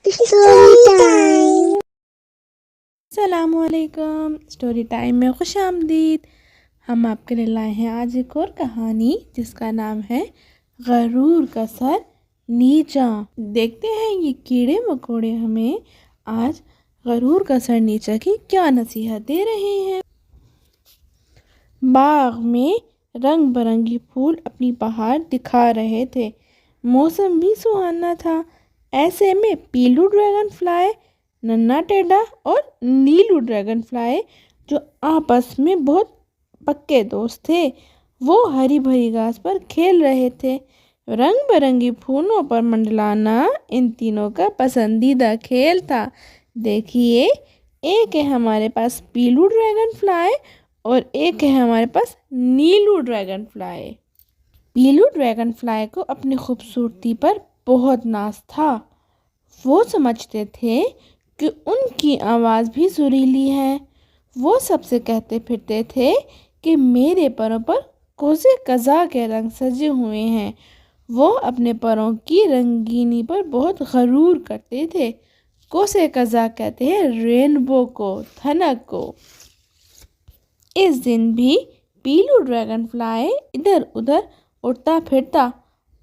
Story time. السلام علیکم، story time میں خوش آمدید۔ ہم آپ کے لیے لائے ہیں آج ایک اور کہانی جس کا نام ہے غرور کا سر نیچا۔ دیکھتے ہیں یہ کیڑے مکوڑے ہمیں آج غرور کا سر نیچا کی کیا نصیحت دے رہے ہیں۔ باغ میں رنگ برنگی پھول اپنی بہار دکھا رہے تھے، موسم بھی سہانا تھا۔ ایسے میں پیلو ڈریگن فلائی، ننا ٹیڈا اور نیلو ڈریگن فلائی جو آپس میں بہت پکے دوست تھے، وہ ہری بھری گھاس پر کھیل رہے تھے۔ رنگ برنگی پھولوں پر منڈلانا ان تینوں کا پسندیدہ کھیل تھا۔ دیکھیے، ایک ہے ہمارے پاس پیلو ڈریگن فلائی اور ایک ہے ہمارے پاس نیلو ڈریگن فلائی۔ پیلو ڈریگن فلائی کو اپنی خوبصورتی پر بہت ناز تھا۔ وہ سمجھتے تھے کہ ان کی آواز بھی سریلی ہے۔ وہ سب سے کہتے پھرتے تھے کہ میرے پروں پر کوسے قزح کے رنگ سجے ہوئے ہیں۔ وہ اپنے پروں کی رنگینی پر بہت غرور کرتے تھے۔ کوسے قزح کہتے ہیں رینبو کو، تھنک کو۔ اس دن بھی پیلو ڈریگن فلائی ادھر ادھر اڑتا پھرتا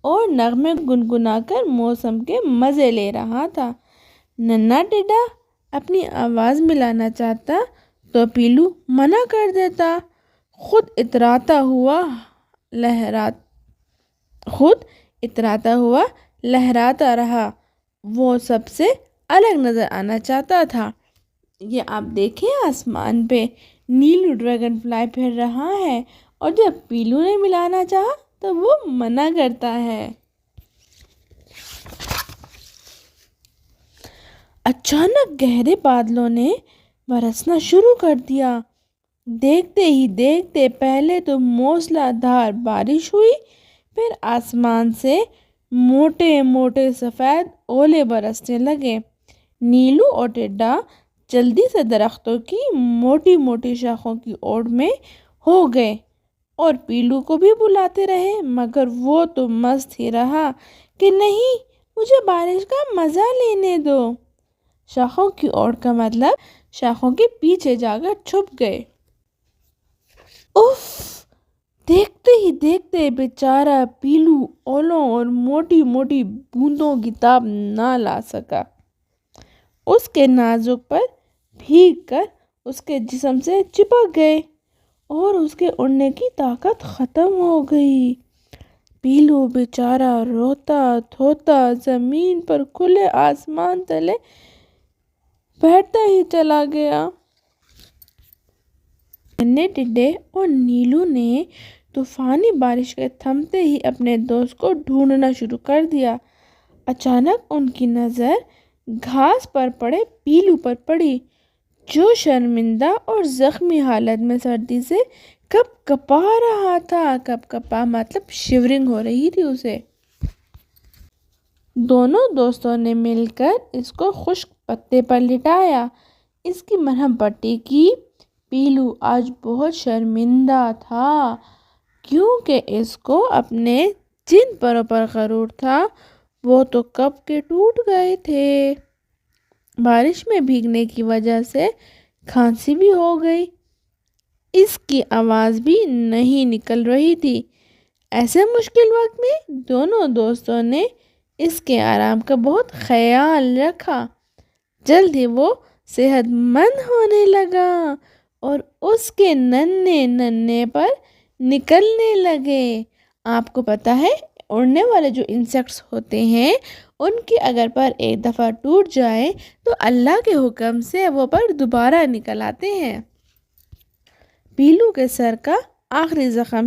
اور نغمے گنگنا کر موسم کے مزے لے رہا تھا۔ ننا ٹیڈا اپنی آواز ملانا چاہتا تو پیلو منع کر دیتا۔ خود اتراتا ہوا لہراتا رہا۔ وہ سب سے الگ نظر آنا چاہتا تھا۔ یہ آپ دیکھیں، آسمان پہ نیلو ڈریگن فلائی پھر رہا ہے اور جب پیلو نے ملانا چاہا تو وہ منع کرتا ہے۔ اچانک گہرے بادلوں نے برسنا شروع کر دیا۔ دیکھتے ہی دیکھتے پہلے تو موسلا دھار بارش ہوئی، پھر آسمان سے موٹے موٹے سفید اولے برسنے لگے۔ نیلو اور ٹیڈا جلدی سے درختوں کی موٹی موٹی شاخوں کی اوڑ میں ہو گئے اور پیلو کو بھی بلاتے رہے، مگر وہ تو مست ہی رہا کہ نہیں، مجھے بارش کا مزہ لینے دو۔ شاخوں کی اوڑ کا مطلب شاخوں کے پیچھے جا کر چھپ گئے۔ اف! دیکھتے ہی دیکھتے بیچارہ پیلو اولوں اور موٹی موٹی بوندوں کی تاب نہ لا سکا۔ اس کے نازک پر بھیگ کر اس کے جسم سے چپک گئے اور اس کے اڑنے کی طاقت ختم ہو گئی۔ پیلو بیچارہ روتا دھوتا زمین پر کھلے آسمان تلے بیٹھتا ہی چلا گیا۔ ننے ٹڈے اور نیلو نے طوفانی بارش کے تھمتے ہی اپنے دوست کو ڈھونڈنا شروع کر دیا۔ اچانک ان کی نظر گھاس پر پڑے پیلو پر پڑی، جو شرمندہ اور زخمی حالت میں سردی سے کپ کپا رہا تھا۔ کپ کپا مطلب شیورنگ ہو رہی تھی اسے۔ دونوں دوستوں نے مل کر اس کو خشک پتے پر لٹایا، اس کی مرہم پٹی کی۔ پیلو آج بہت شرمندہ تھا کیونکہ اس کو اپنے جن پروں پر غرور تھا وہ تو کب کے ٹوٹ گئے تھے۔ بارش میں بھیگنے کی وجہ سے کھانسی بھی ہو گئی، اس کی آواز بھی نہیں نکل رہی تھی۔ ایسے مشکل وقت میں دونوں دوستوں نے اس کے آرام کا بہت خیال رکھا۔ جلد ہی وہ صحت مند ہونے لگا اور اس کے ننھے ننھے پر نکلنے لگے۔ آپ کو پتہ ہے، اڑنے والے جو انسیکٹس ہوتے ہیں ان کی اگر پر ایک دفعہ ٹوٹ جائے تو اللہ کے حکم سے وہ پر دوبارہ نکل آتے ہیں۔ پیلو کے سر کا آخری زخم